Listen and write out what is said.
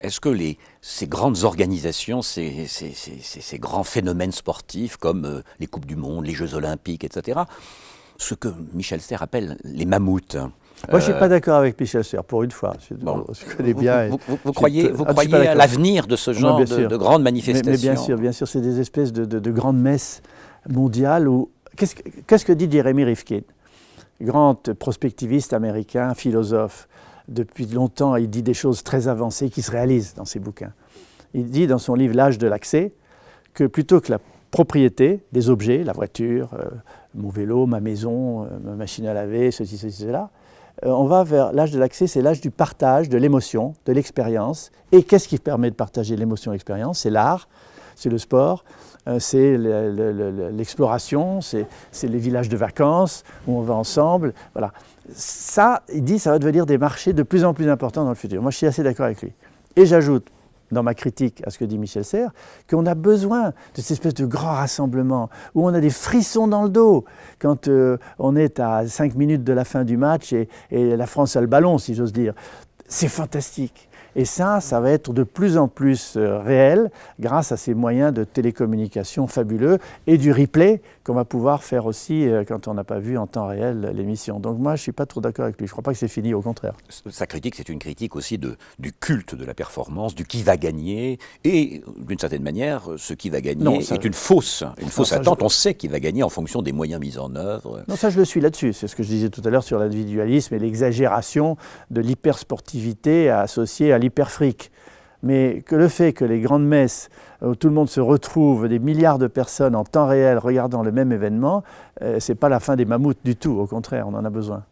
est-ce que ces grandes organisations, ces grands phénomènes sportifs comme les Coupes du Monde, les Jeux Olympiques, etc., ce que Michel Serres appelle les mammouths. Moi, je ne suis pas d'accord avec Michel Serres, pour une fois. Je connais bien. Vous croyez à l'avenir de ce genre de grandes manifestations? Mais bien sûr, c'est des espèces de grandes messes mondiales. Qu'est-ce que dit Jeremy Rifkin, grand prospectiviste américain, philosophe? Depuis longtemps, il dit des choses très avancées qui se réalisent dans ses bouquins. Il dit dans son livre « L'âge de l'accès » que plutôt que la propriété des objets, la voiture, mon vélo, ma maison, ma machine à laver, ceci, cela, on va vers l'âge de l'accès, c'est l'âge du partage, de l'émotion, de l'expérience. Et qu'est-ce qui permet de partager l'émotion et l'expérience? C'est l'art, c'est le sport, c'est l'exploration, c'est les villages de vacances où on va ensemble. Voilà. Ça, il dit, ça va devenir des marchés de plus en plus importants dans le futur. Moi, je suis assez d'accord avec lui. Et j'ajoute, dans ma critique à ce que dit Michel Serres, qu'on a besoin de cette espèce de grand rassemblement où on a des frissons dans le dos quand on est à 5 minutes de la fin du match et la France a le ballon, si j'ose dire. C'est fantastique. Et ça va être de plus en plus réel grâce à ces moyens de télécommunication fabuleux et du replay qu'on va pouvoir faire aussi quand on n'a pas vu en temps réel l'émission. Donc moi, je ne suis pas trop d'accord avec lui. Je ne crois pas que c'est fini, au contraire. Sa critique, c'est une critique aussi du culte de la performance, du qui va gagner. Et d'une certaine manière, ce qui va gagner est une fausse attente. On sait qui va gagner en fonction des moyens mis en œuvre. Non, ça je le suis là-dessus. C'est ce que je disais tout à l'heure sur l'individualisme et l'exagération de l'hypersportivité associée à l'hyperfric. Mais que le fait que les grandes messes, où tout le monde se retrouve, des milliards de personnes en temps réel regardant le même événement, ce n'est pas la fin des mammouths du tout, au contraire, on en a besoin.